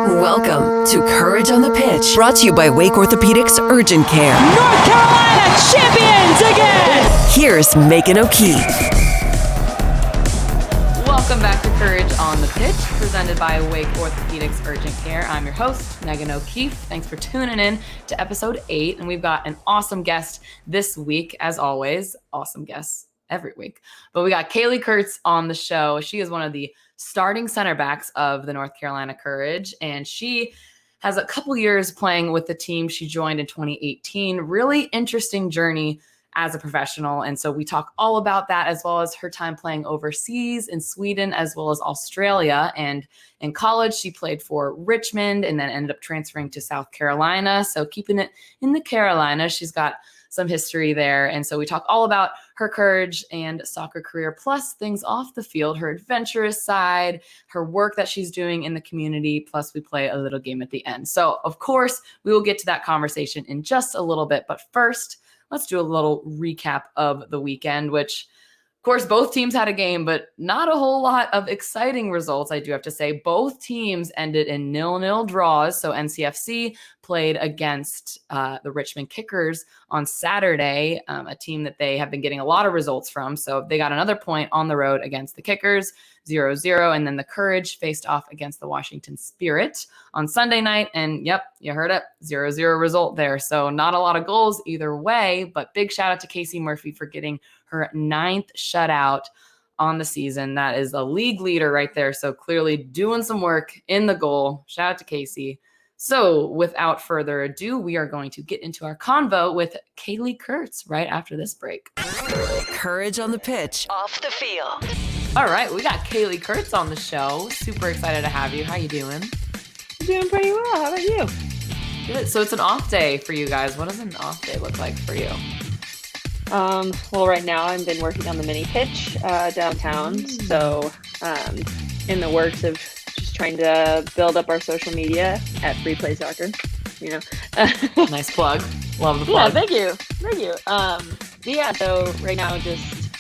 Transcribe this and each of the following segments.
Welcome to Courage on the Pitch, brought to you by Wake Orthopedics Urgent Care. North Carolina champions again! Here's Megan O'Keefe. Welcome back to Courage on the Pitch, presented by Wake Orthopedics Urgent Care. I'm your host, Megan O'Keefe. Thanks for tuning in to episode 8, and we've got an awesome guest this week, as always. Awesome guests every week. But we got Kaylie Kurtz on the show. She is one of the starting center backs of the North Carolina Courage, and she has a couple years playing with the team she joined in 2018. Really interesting journey as a professional. And so we talk all about that, as well as her time playing overseas in Sweden, as well as Australia. And in college, she played for Richmond and then ended up transferring to South Carolina. So keeping it in the Carolinas, she's got some history there. And so we talk all about her Courage and soccer career, plus things off the field, her adventurous side, her work that she's doing in the community, plus we play a little game at the end. So of course, we will get to that conversation in just a little bit. But first, let's do a little recap of the weekend, which, of course, both teams had a game, but not a whole lot of exciting results, I do have to say. Both teams ended in 0-0 draws. So NCFC played against the Richmond Kickers on Saturday, a team that they have been getting a lot of results from. So they got another point on the road against the Kickers, 0-0. And then the Courage faced off against the Washington Spirit on Sunday night. And yep, you heard it, 0-0 result there. So not a lot of goals either way, but big shout out to Casey Murphy for getting her 9th shutout on the season. That is a league leader right there. So clearly doing some work in the goal. Shout out to Casey. So without further ado, we are going to get into our convo with Kaylie Kurtz right after this break. Courage on the Pitch, off the field. All right, we got Kaylie Kurtz on the show. Super excited to have you. How you doing? Doing pretty well. How about you? Good. So it's an off day for you guys. What does an off day look like for you? Well, right now I've been working on the mini pitch downtown. So in the works of just trying to build up our social media at Free Play Soccer, you know. Nice plug. Love the plug. Yeah, thank you. Yeah, so right now just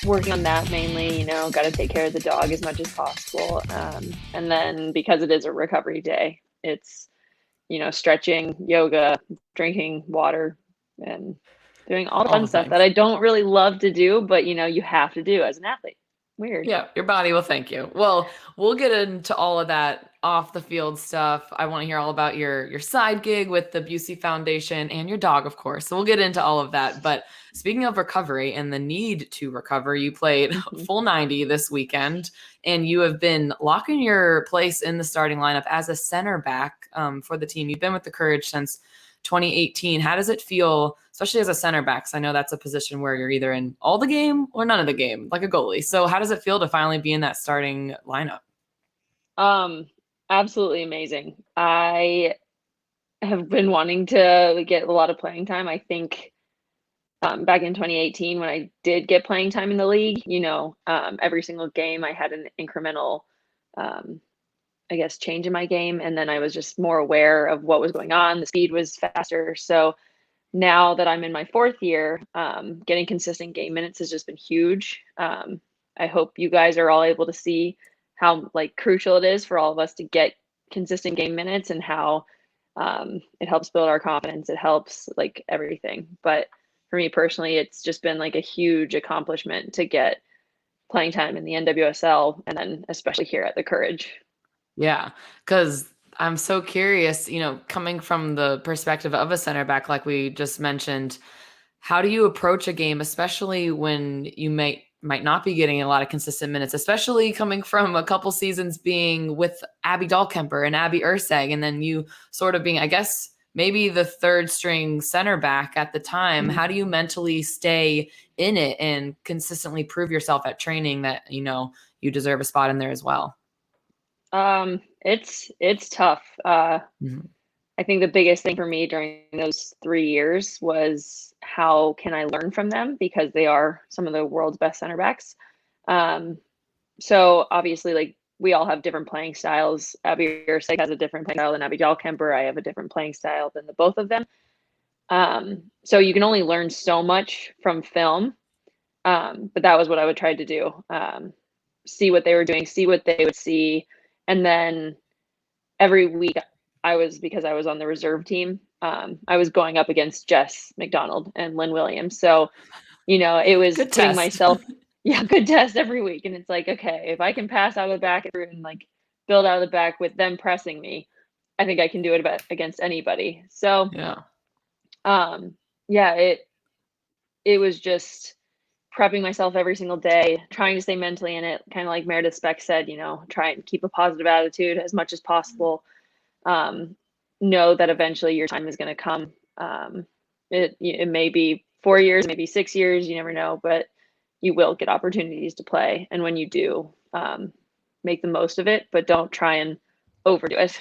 working on that mainly, got to take care of the dog as much as possible. And then because it is a recovery day, it's, stretching, yoga, drinking water, and doing all the fun stuff that I don't really love to do, but, you have to do as an athlete. Weird. Yeah, your body will thank you. Well, we'll get into all of that off the field stuff. I want to hear all about your side gig with the Busey Foundation and your dog, of course. So we'll get into all of that. But speaking of recovery and the need to recover, you played full 90 this weekend, and you have been locking your place in the starting lineup as a center back for the team. You've been with the Courage since 2018. How does it feel, especially as a center back? 'Cause I know that's a position where you're either in all the game or none of the game, like a goalie. So how does it feel to finally be in that starting lineup? Absolutely amazing. I have been wanting to get a lot of playing time. I think back in 2018, when I did get playing time in the league, every single game I had an incremental change in my game. And then I was just more aware of what was going on. The speed was faster. So now that I'm in my 4th year, getting consistent game minutes has just been huge. I hope you guys are all able to see how crucial it is for all of us to get consistent game minutes, and how it helps build our confidence. It helps everything. But for me personally, it's just been a huge accomplishment to get playing time in the NWSL, and then especially here at the Courage. Yeah, because I'm so curious, coming from the perspective of a center back, like we just mentioned, how do you approach a game, especially when you might not be getting a lot of consistent minutes, especially coming from a couple seasons being with Abby Dahlkemper and Abby Urseg, and then you sort of being, I guess, maybe the 3rd string center back at the time. Mm-hmm. How do you mentally stay in it and consistently prove yourself at training that, you deserve a spot in there as well? It's tough. I think the biggest thing for me during those 3 years was how can I learn from them, because they are some of the world's best center backs. So obviously, we all have different playing styles. Abby Urseg has a different playing style than Abby Dahlkemper. I have a different playing style than the both of them. So you can only learn so much from film. But that was what I would try to do. See what they were doing, see what they would see, And then every week because I was on the reserve team, I was going up against Jess McDonald and Lynn Williams. So, it was Good putting test. myself, good test every week. And it's like, okay, if I can pass out of the back and like build out of the back with them pressing me, I think I can do it against anybody. So, Yeah. It was just prepping myself every single day, trying to stay mentally in it, kind of like Meredith Speck said, try and keep a positive attitude as much as possible. Know that eventually your time is going to come. It may be 4 years, maybe 6 years, you never know, but you will get opportunities to play. And when you do, make the most of it, but don't try and overdo it.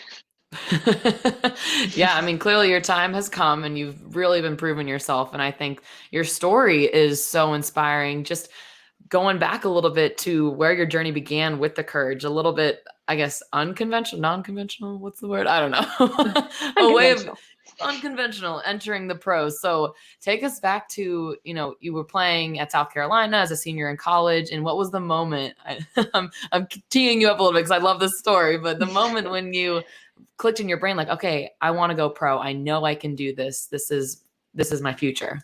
Yeah, I mean, clearly your time has come and you've really been proving yourself. And I think your story is so inspiring. Just going back a little bit to where your journey began with the Courage, a little bit, I guess, unconventional, non-conventional, what's the word? I don't know. A way of unconventional entering the pros. So take us back to, you were playing at South Carolina as a senior in college. And what was the moment? I'm teeing you up a little bit because I love this story, but the moment when you clicked in your brain, like, okay, I want to go pro. I know I can do this. This is my future.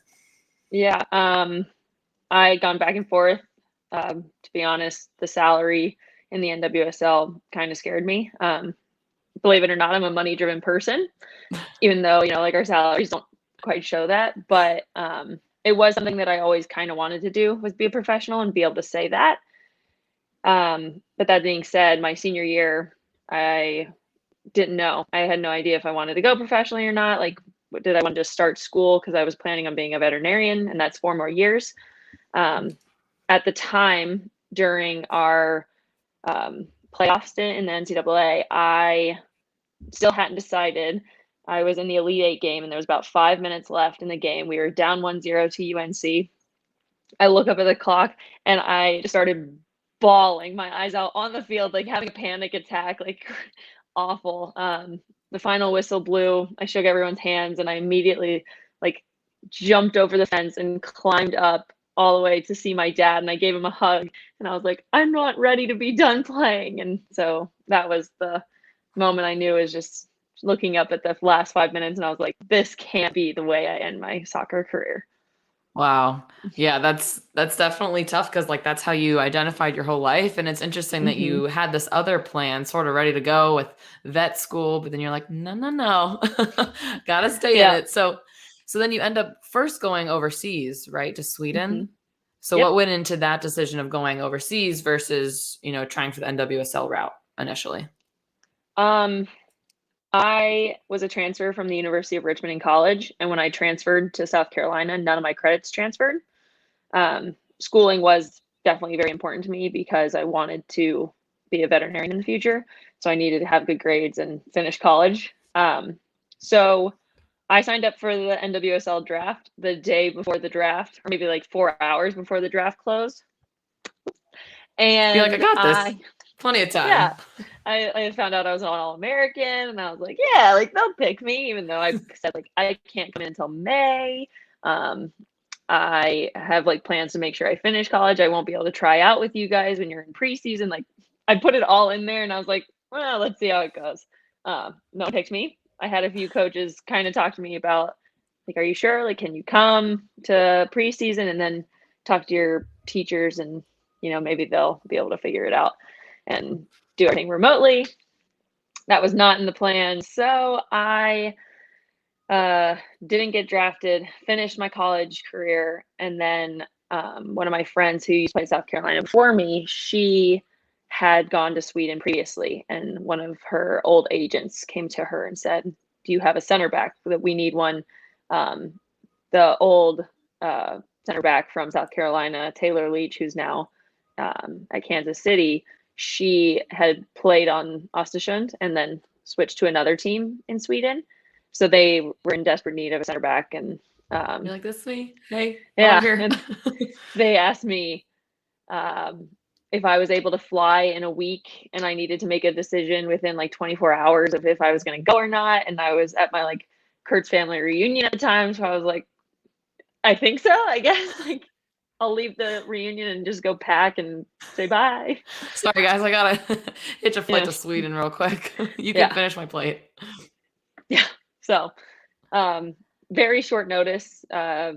Yeah. I had gone back and forth. To be honest, the salary in the NWSL kind of scared me. Believe it or not, I'm a money-driven person, even though, like our salaries don't quite show that. But it was something that I always kind of wanted to do, was be a professional and be able to say that. But that being said, my senior year, I didn't know. I had no idea if I wanted to go professionally or not. Like, did I want to start school? Because I was planning on being a veterinarian, and that's 4 more years. At the time, during our playoff stint in the NCAA, I still hadn't decided. I was in the Elite Eight game, and there was about 5 minutes left in the game. We were down 1-0 to UNC. I look up at the clock, and I just started bawling my eyes out on the field, like having a panic attack, like awful. The final whistle blew. I shook everyone's hands, and I immediately jumped over the fence and climbed up all the way to see my dad, and I gave him a hug, and I was like, I'm not ready to be done playing. And so that was the moment I knew, is just looking up at the last 5 minutes, and I was like, this can't be the way I end my soccer career. Wow. Yeah, that's definitely tough because that's how you identified your whole life. And it's interesting that you had this other plan sort of ready to go with vet school, but then you're like, no, gotta stay in it. So then you end up first going overseas, right, to Sweden. So what went into that decision of going overseas versus, trying for the NWSL route initially? I was a transfer from the University of Richmond in college. And when I transferred to South Carolina, none of my credits transferred. Schooling was definitely very important to me because I wanted to be a veterinarian in the future. So I needed to have good grades and finish college. So I signed up for the NWSL draft the day before the draft, or maybe 4 hours before the draft closed. And you're like, I got this. Plenty of time. Yeah. I found out I was an All-American, and I was like, yeah, they'll pick me, even though I said I can't come in until May. I have plans to make sure I finish college. I won't be able to try out with you guys when you're in preseason. I put it all in there, and I was like, well, let's see how it goes. No one picked me. I had a few coaches kind of talk to me about are you sure? Can you come to preseason and then talk to your teachers, and maybe they'll be able to figure it out and do everything remotely. That was not in the plan. So I didn't get drafted, finished my college career. And then one of my friends who used to play South Carolina before me, she had gone to Sweden previously. And one of her old agents came to her and said, do you have a center back? That we need one. The old center back from South Carolina, Taylor Leach, who's now at Kansas City, she had played on Östersund and then switched to another team in Sweden. So they were in desperate need of a center back. And you're like, this is me. Hey, yeah. Here. They asked me if I was able to fly in a week, and I needed to make a decision within 24 hours of if I was going to go or not. And I was at my Kurtz family reunion at the time. So I was like, I think so, I guess. I'll leave the reunion and just go pack and say bye. Sorry, guys. I got to hitch a flight Yeah. to Sweden real quick. You can Yeah. finish my plate. Yeah. So, very short notice. I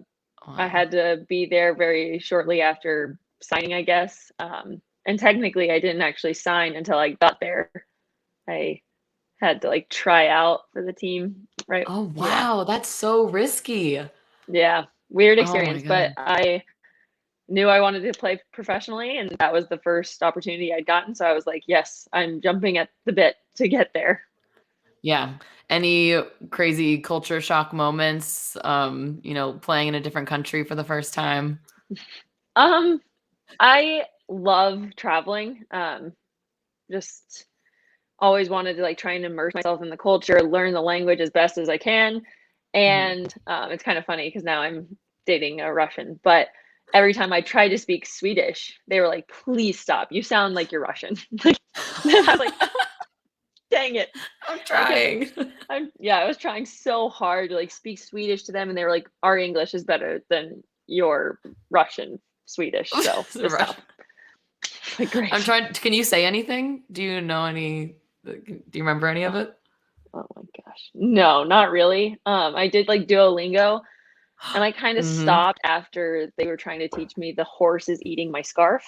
Wow. had to be there very shortly after signing, I guess. And technically, I didn't actually sign until I got there. I had to like try out for the team, right? Oh, Yeah. wow. That's so risky. Yeah. Weird Oh, my experience, but God. I knew I wanted to play professionally, and that was the first opportunity I'd gotten. So I was like, yes, I'm jumping at the bit to get there. Yeah. Any crazy culture shock moments, playing in a different country for the first time? I love traveling. Just always wanted to like try and immerse myself in the culture, learn the language as best as I can. And it's kind of funny because now I'm dating a Russian, but every time I tried to speak Swedish, they were like, please stop. You sound like you're Russian. I was like, oh, dang it. I'm trying. I was trying so hard to like speak Swedish to them, and they were like, our English is better than your Russian Swedish. So just stop. Like, great. I'm trying. Can you say anything? Do you know any? Do you remember any of it? Oh my gosh. No, not really. I did like Duolingo, and I kind of stopped after they were trying to teach me the horse is eating my scarf.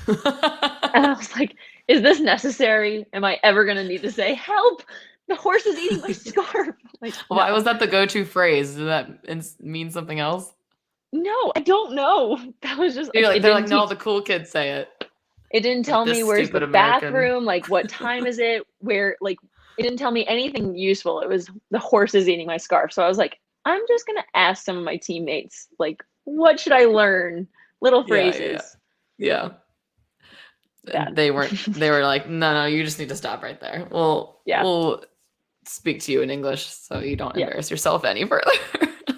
And I was like, is this necessary? Am I ever going to need to say, help? The horse is eating my scarf. Like, Why no. was that the go-to phrase? Did that mean something else? No, I don't know. That was just They're like, like, no, the cool kids say it. it didn't tell me where's the bathroom, like what time is it, where, like, it didn't tell me anything useful. It was the horse is eating my scarf. So I was like, I'm just gonna ask some of my teammates, like, what should I learn? Little phrases. Yeah. Bad. They were like, no, you just need to stop right there. We'll speak to you in English so you don't embarrass yourself any further.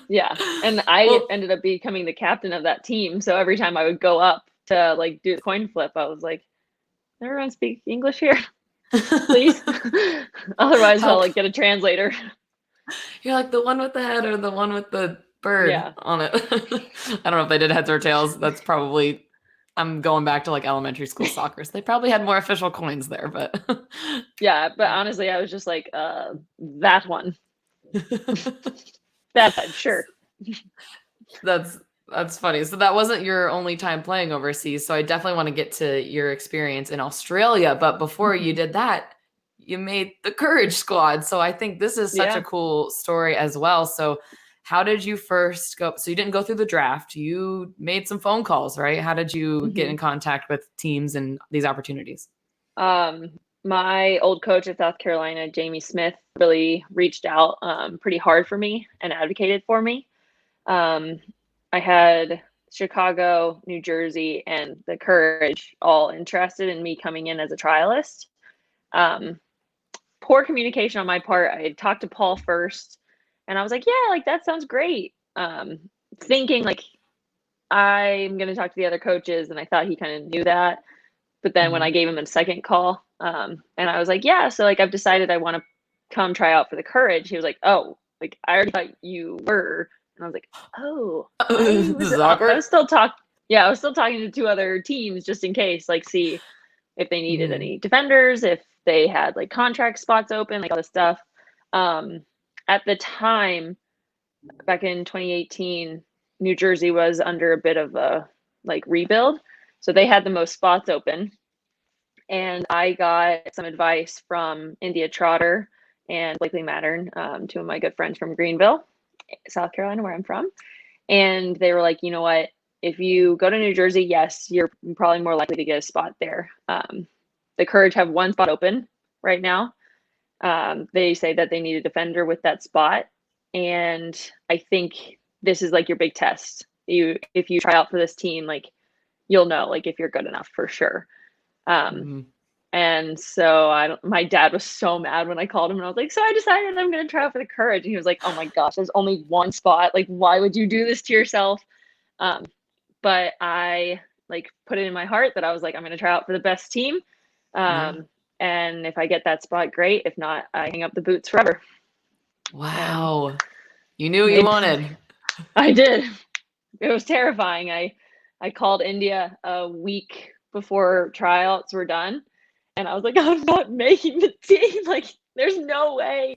Yeah. And I ended up becoming the captain of that team. So every time I would go up to like do the coin flip, I was like, everyone speak English here, please. Otherwise I'll like get a translator. You're like the one with the head or the one with the bird on it. I don't know if they did heads or tails. That's probably, I'm going back to like elementary school soccer. So they probably had more official coins there, but yeah. But honestly, I was just like, that one. That head, sure. That's funny. So that wasn't your only time playing overseas. So I definitely want to get to your experience in Australia. But before you did that, you made the Courage Squad. So I think this is such a cool story as well. So how did you first go? So you didn't go through the draft. You made some phone calls, right? How did you get in contact with teams and these opportunities? My old coach at South Carolina, Jamie Smith, really reached out pretty hard for me and advocated for me. I had Chicago, New Jersey, and the Courage all interested in me coming in as a trialist. Poor communication on my part. I had talked to Paul first, and I was like, yeah, like that sounds great. Thinking like I'm going to talk to the other coaches, and I thought he kind of knew that. But then when I gave him a second call, and I was like, yeah, so like I've decided I want to come try out for the Courage. He was like, oh, like I already thought you were. And I was like, oh, this is awkward. I was still talking to two other teams just in case, like see if they needed any defenders, if they had like contract spots open, like all this stuff. At the time, back in 2018, New Jersey was under a bit of a like rebuild. So they had the most spots open. And I got some advice from India Trotter and Blakely Mattern, two of my good friends from Greenville, South Carolina, where I'm from. And they were like, you know what? If you go to New Jersey, yes, you're probably more likely to get a spot there. The Courage have one spot open right now. They say that they need a defender with that spot. And I think this is like your big test. If you try out for this team, like you'll know like if you're good enough for sure. And so my dad was so mad when I called him and I was like, so I decided I'm going to try out for the Courage. And he was like, oh my gosh, there's only one spot. Like, why would you do this to yourself? But I like put it in my heart that I was like, I'm going to try out for the best team. And if I get that spot, great. If not, I hang up the boots forever. Wow. You knew what you wanted. I did. It was terrifying. I called India a week before tryouts were done, and I was like, I'm not making the team. Like, there's no way.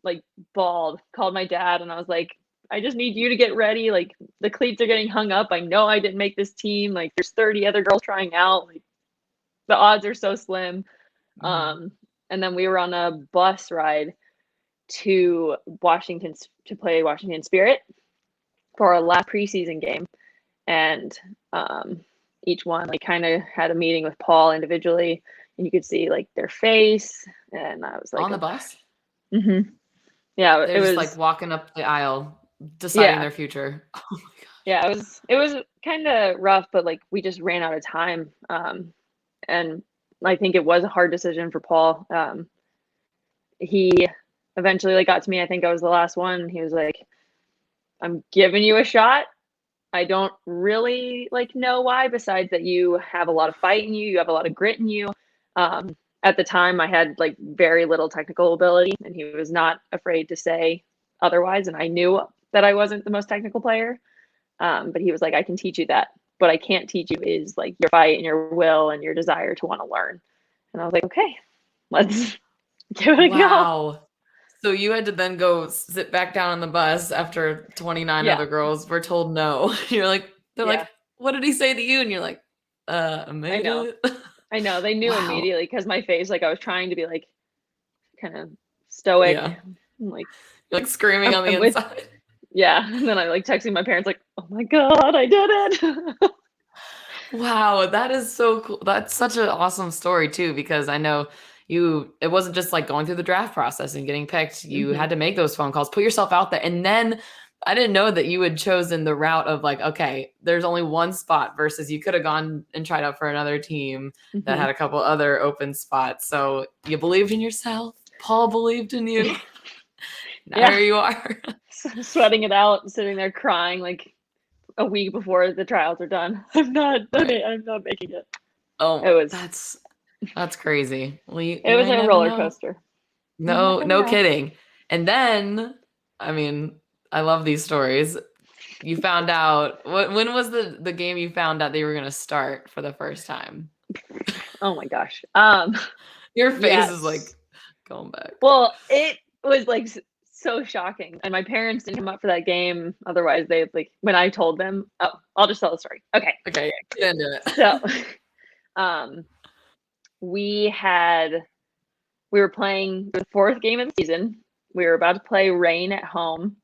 Like, bawled, called my dad, and I was like, I just need you to get ready. Like, the cleats are getting hung up. I know I didn't make this team. Like, there's 30 other girls trying out. Like, the odds are so slim. And then we were on a bus ride to Washington to play Washington Spirit for our last preseason game. And each one like kind of had a meeting with Paul individually, and you could see like their face. And I was like, on the bus. Mm-hmm. Yeah, They're it just was like walking up the aisle, deciding yeah, their future. Oh my god. yeah. It was kind of rough, but like we just ran out of time. And I think it was a hard decision for Paul. He eventually like got to me. I think I was the last one. He was like, I'm giving you a shot. I don't really like know why, besides that you have a lot of fight in you. You have a lot of grit in you. At the time I had like very little technical ability, and he was not afraid to say otherwise. And I knew that I wasn't the most technical player. But he was like, I can teach you that. What I can't teach you is like your fight and your will and your desire to want to learn. And I was like, okay, let's give it a go. Wow. So you had to then go sit back down on the bus after 29 Yeah. other girls were told no. You're like, they're Yeah. like, what did he say to you? And you're like, I made know. it. I know, they knew Wow. immediately because my face, like I was trying to be like kind of stoic. Yeah. Like, You're like screaming on the I'm with- inside. yeah. And then I like texting my parents like, oh my God, I did it. Wow, that is so cool. That's such an awesome story too, because I know it wasn't just like going through the draft process and getting picked. You Mhm. had to make those phone calls, put yourself out there. And then I didn't know that you had chosen the route of like, okay, there's only one spot versus you could have gone and tried out for another team that had a couple other open spots. So you believed in yourself. Paul believed in you. Now Yeah. here you are. Sweating it out, sitting there crying like a week before the tryouts are done. I'm not making it. Oh, It was that's crazy. Well, it was a roller coaster. No kidding. And then, I mean, I love these stories. You found out when was the game you found out they were going to start for the first time? Oh my gosh. Your face yes. is like going back. Well, it was like so shocking, and my parents didn't come up for that game. Otherwise, they like when I told them. Oh, I'll just tell the story. Okay. Okay, get into it. So, we were playing the fourth game of the season. We were about to play Rain at home,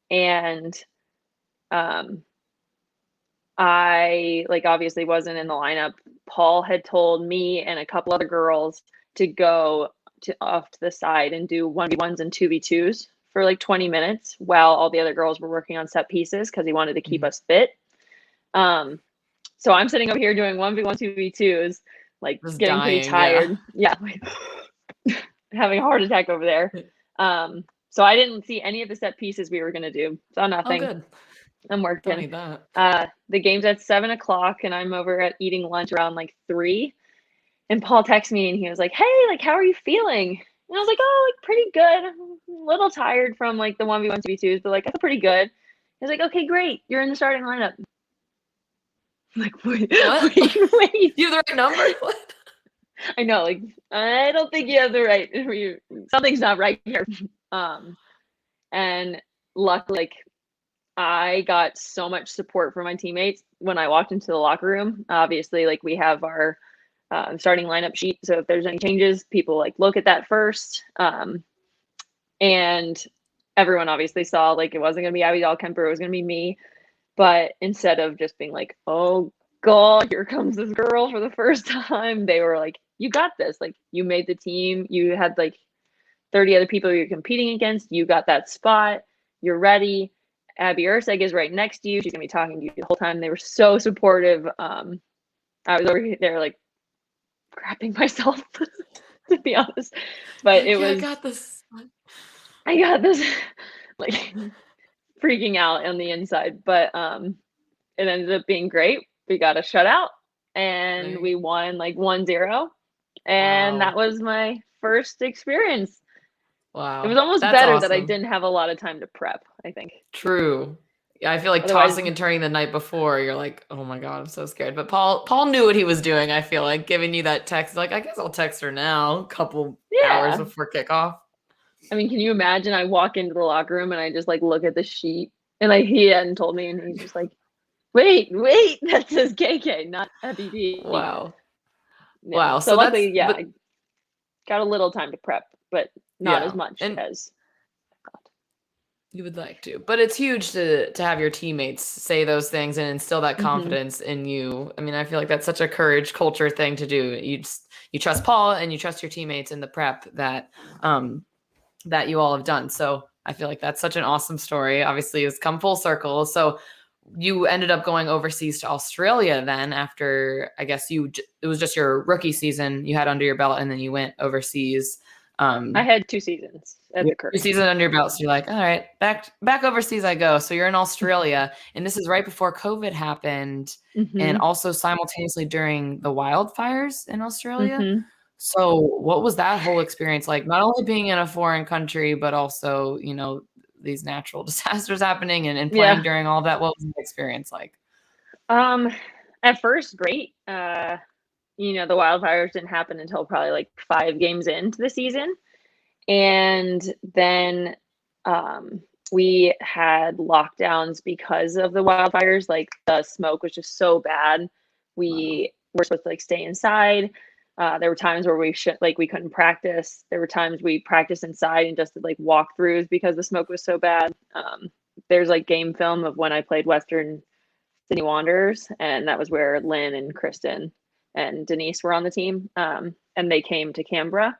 and I like obviously wasn't in the lineup. Paul had told me and a couple other girls to go off to the side and do 1v1s and 2v2s for like 20 minutes while all the other girls were working on set pieces because he wanted to keep us fit. So I'm sitting over here doing 1v1, 2v2s, like Just getting dying, pretty tired. Yeah. Like, having a heart attack over there. So I didn't see any of the set pieces we were going to do. Saw nothing. Oh, good. I'm Don't working. need that. The game's at 7:00 and I'm over at eating lunch around like 3. And Paul texted me and he was like, hey, like, how are you feeling? And I was like, oh, like pretty good. I'm a little tired from like the 1v1, 2v2s, but like I feel pretty good. He was like, okay, great. You're in the starting lineup. I'm like, wait. You have the right number? What? I know, like, I don't think you have the right, something's not right here. And luckily, like, I got so much support from my teammates when I walked into the locker room. Obviously, like, we have our starting lineup sheet. So if there's any changes, people like look at that first. And everyone obviously saw like it wasn't going to be Abby Dahlkemper, it was going to be me. But instead of just being like, oh God, here comes this girl for the first time, they were like, you got this. Like, you made the team. You had like 30 other people you're competing against. You got that spot. You're ready. Abby Urseg is right next to you. She's going to be talking to you the whole time. They were so supportive. I was over there like crapping myself, to be honest. But it was, I got this, like freaking out on the inside. But it ended up being great. We got a shutout and we won like 1-0. And that was my first experience. Wow. It was almost That's better awesome. that I didn't have a lot of time to prep, I think. True. Yeah, I feel like Otherwise, tossing and turning the night before, you're like, oh my God, I'm so scared. But Paul knew what he was doing, I feel like, giving you that text. Like, I guess I'll text her now, a couple hours yeah. before kickoff. I mean, can you imagine? I walk into the locker room and I just like look at the sheet and like he hadn't told me and he's just like, wait, that says KK, not FED. Wow. Yeah. Wow. So So that's, luckily, yeah, but I got a little time to prep, but not as yeah. much And as I thought. you would like to, but it's huge to have your teammates say those things and instill that Mm-hmm. confidence in you. I mean, I feel like that's such a courage culture thing to do. You trust Paul and you trust your teammates in the prep that you all have done. So I feel like that's such an awesome story. Obviously, it's come full circle. So you ended up going overseas to Australia then after, I guess it was just your rookie season you had under your belt and then you went overseas. I had 2 seasons at the Your Curry. season under your belt. So you're like, all right, back overseas I go. So you're in Australia and this is right before COVID happened and Mm-hmm. also simultaneously during the wildfires in Australia. Mm-hmm. So what was that whole experience like? Not only being in a foreign country, but also, these natural disasters happening and Yeah. playing during all of that. What was the experience like? At first, great. The wildfires didn't happen until probably like 5 games into the season. And then we had lockdowns because of the wildfires. Like the smoke was just so bad. We were supposed to like stay inside. There were times where we couldn't practice. There were times we practiced inside and just did like walkthroughs because the smoke was so bad. There's like game film of when I played Western Sydney Wanderers, and that was where Lynn and Kristen and Denise were on the team. And they came to Canberra,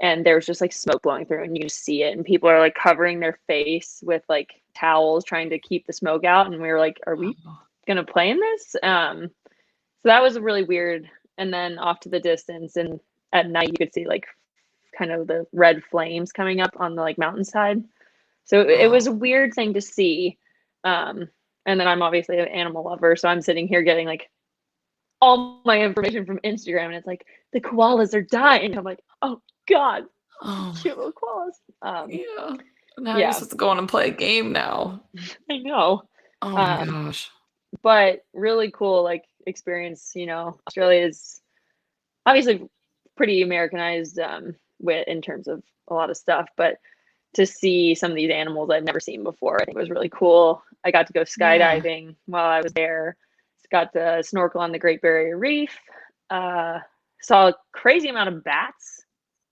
and there was just like smoke blowing through, and you just see it, and people are like covering their face with like towels trying to keep the smoke out. And we were like, "Are we gonna play in this?" So that was really weird. And then off to the distance, and at night you could see like kind of the red flames coming up on the like mountainside. So it was a weird thing to see. And then I'm obviously an animal lover, so I'm sitting here getting like all my information from Instagram, and it's like the koalas are dying. I'm like, oh God, Oh, cute little koalas. yeah. Now you're Yeah, supposed to go on and play a game now. I know. Oh my Um, gosh. but really cool like experience. Australia is obviously pretty Americanized in terms of a lot of stuff, but to see some of these animals I've never seen before, I think was really cool. I got to go Yeah. skydiving while I was there. Got to snorkel on the Great Barrier Reef. Saw a crazy amount of bats.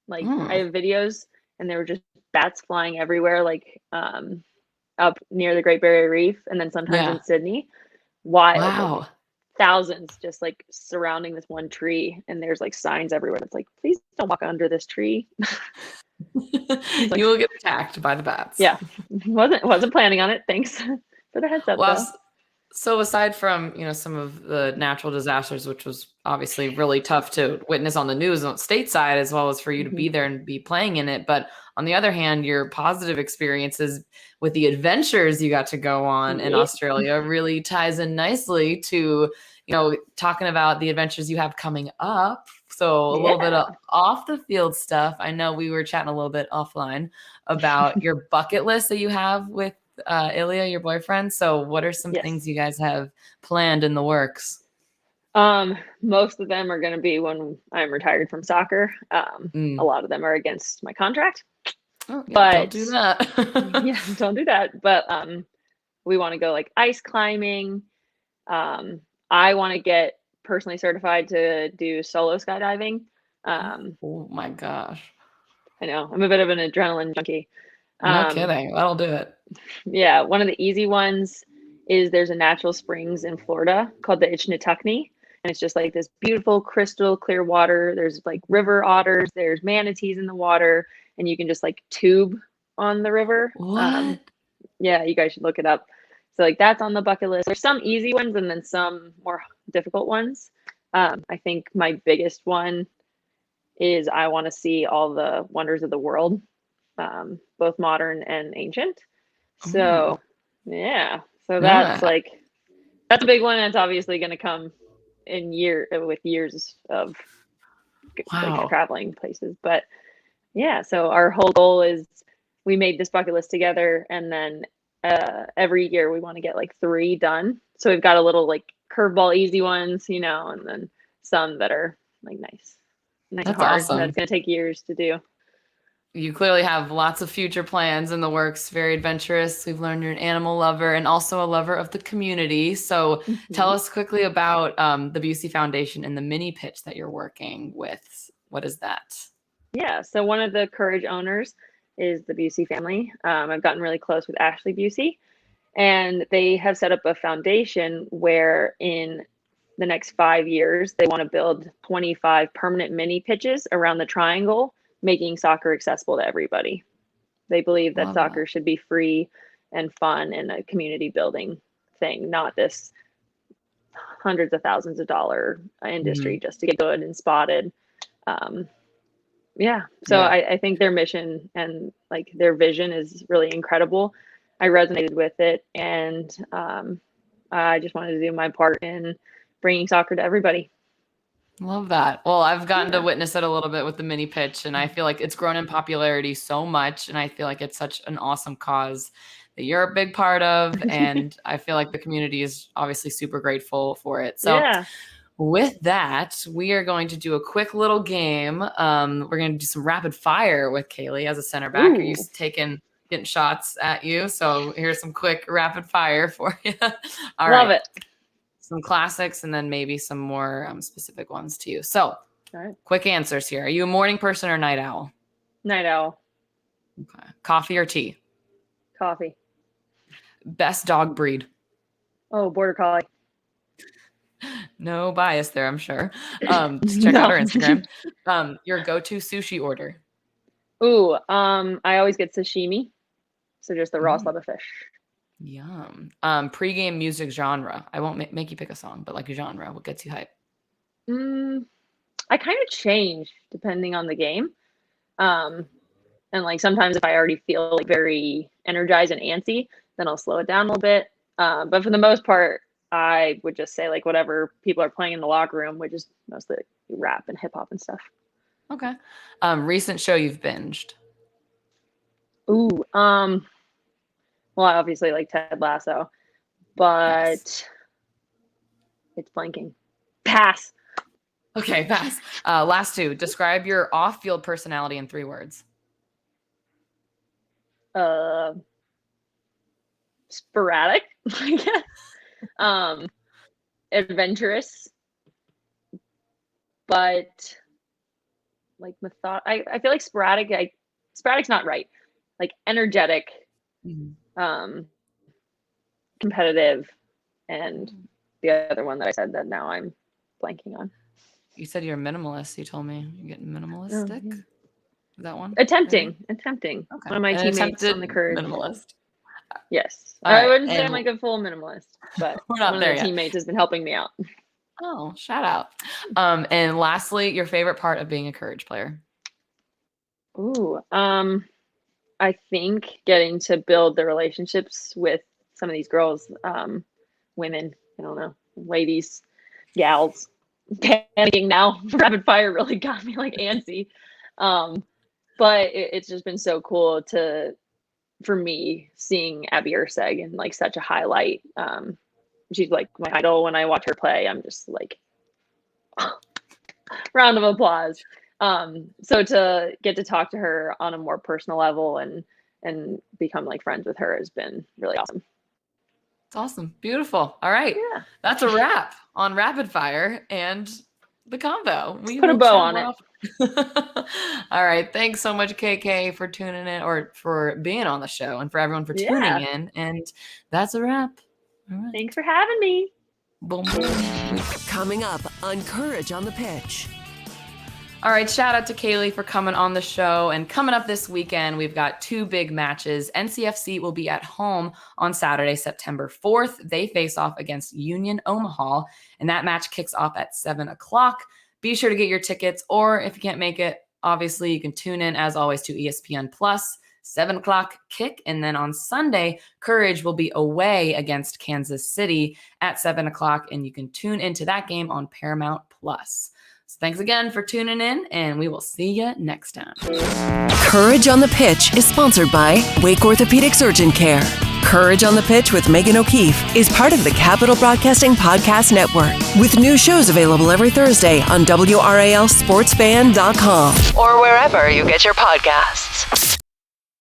Like I Mm. have videos, and there were just bats flying everywhere, like up near the Great Barrier Reef, and then sometimes Yeah. in Sydney. Wild, like Wow. thousands just like surrounding this one tree, and there's like signs everywhere. It's like, please don't walk under this tree. Like, You will get attacked by the bats. yeah, wasn't planning on it. Thanks for the heads up, Well, though. so aside from, some of the natural disasters, which was obviously really tough to witness on the news on stateside, as well as for you to be there and be playing in it. But on the other hand, your positive experiences with the adventures you got to go on in Yeah. Australia really ties in nicely to, talking about the adventures you have coming up. So a little bit of off the field stuff. I know we were chatting a little bit offline about your bucket list that you have with Ilya, your boyfriend. So what are some Yes. things you guys have planned in the works? Most of them are going to be when I'm retired from soccer. A lot of them are against my contract. Oh, yeah, But don't do that. yeah, don't do that. But we want to go like ice climbing. I want to get personally certified to do solo skydiving. Oh my gosh. I know I'm a bit of an adrenaline junkie. No kidding. That'll do it. Yeah, one of the easy ones is there's a natural springs in Florida called the Ichnetuckney, and it's just like this beautiful crystal clear water. There's like river otters, there's manatees in the water, and you can just like tube on the river. What? Yeah, you guys should look it up. So like that's on the bucket list. There's some easy ones and then some more difficult ones. I think my biggest one is I want to see all the wonders of the world, both modern and ancient. So yeah, so Yeah. that's a big one. That's obviously going to come with years of like Wow. traveling places. But yeah, so our whole goal is we made this bucket list together, and then every year we want to get like 3 done. So we've got a little like curveball easy ones, and then some that are like nice and That's hard. awesome. That's going to take years to do. You clearly have lots of future plans in the works, very adventurous. We've learned you're an animal lover and also a lover of the community. So tell us quickly about the Busey Foundation and the mini pitch that you're working with. What is that? Yeah, so one of the Courage owners is the Busey family. I've gotten really close with Ashley Busey, and they have set up a foundation where in the next 5 years, they want to build 25 permanent mini pitches around the triangle, making soccer accessible to everybody. They believe that soccer should be free and fun and a community building thing, not this hundreds of thousands of dollar industry just to get good and spotted. I think their mission and like their vision is really incredible. I resonated with it, and I just wanted to do my part in bringing soccer to everybody. Love that. Well, I've gotten to witness it a little bit with the mini pitch, and I feel like it's grown in popularity so much. And I feel like it's such an awesome cause that you're a big part of. And I feel like the community is obviously super grateful for it. So with that, we are going to do a quick little game. We're going to do some rapid fire with Kaylie as a center back. Are you getting shots at you? So here's some quick rapid fire for you. Love it. Some classics and then maybe some more specific ones to you. So quick answers here. Are you a morning person or night owl? Night owl. Okay. Coffee or tea? Coffee. Best dog breed? Oh, border collie. No bias there, I'm sure. Just check out our Instagram. Your go-to sushi order? Ooh, I always get sashimi. So just the raw slab of fish. Yum. Pre-game music genre. I won't make you pick a song, but like a genre. What gets you hype? I kind of change depending on the game. And like sometimes if I already feel like very energized and antsy, then I'll slow it down a little bit. But for the most part, I would just say like whatever people are playing in the locker room, which is mostly rap and hip hop and stuff. Okay. Recent show you've binged? Ooh, well, I obviously like Ted Lasso, but it's blanking. Pass. Okay, pass. Last two. Describe your off-field personality in 3 words. Sporadic, I guess. Adventurous, but like I feel like sporadic. Sporadic's not right. Like energetic. Competitive, and the other one that I said that now I'm blanking on. You said you're a minimalist. You told me you're getting minimalistic. Is that one? Attempting. Okay. One of my teammates on the Courage. Minimalist. Yes. All I right. wouldn't say I'm like a full minimalist, but We're not one there of the yet. teammates has been helping me out. Oh, shout out. And lastly, your favorite part of being a Courage player? Ooh, I think getting to build the relationships with some of these girls, women, I don't know, ladies, gals. Panicking now. Rapid fire really got me like antsy. But it's just been so cool for me seeing Abby Erceg in like such a highlight. She's like my idol. When I watch her play, I'm just like round of applause. So to get to talk to her on a more personal level and become like friends with her has been really awesome. It's awesome. Beautiful. All right. Yeah. That's a wrap on rapid fire and the combo. We put a bow on it. All right. Thanks so much, KK, for tuning in or for being on the show and for everyone for tuning in. And that's a wrap. All right. Thanks for having me. Boom, boom. Coming up on Courage on the Pitch. All right, shout out to Kaylie for coming on the show. And coming up this weekend, we've got 2 big matches. NCFC will be at home on Saturday, September 4th. They face off against Union Omaha, and that match kicks off at 7 o'clock. Be sure to get your tickets, or if you can't make it, obviously you can tune in, as always, to ESPN Plus, 7 o'clock kick. And then on Sunday, Courage will be away against Kansas City at 7 o'clock, and you can tune into that game on Paramount Plus. So thanks again for tuning in, and we will see you next time. Courage on the Pitch is sponsored by Wake Orthopedics Urgent Care. Courage on the Pitch with Megan O'Keefe is part of the Capital Broadcasting Podcast Network, with new shows available every Thursday on WRALSportsFan.com or wherever you get your podcasts.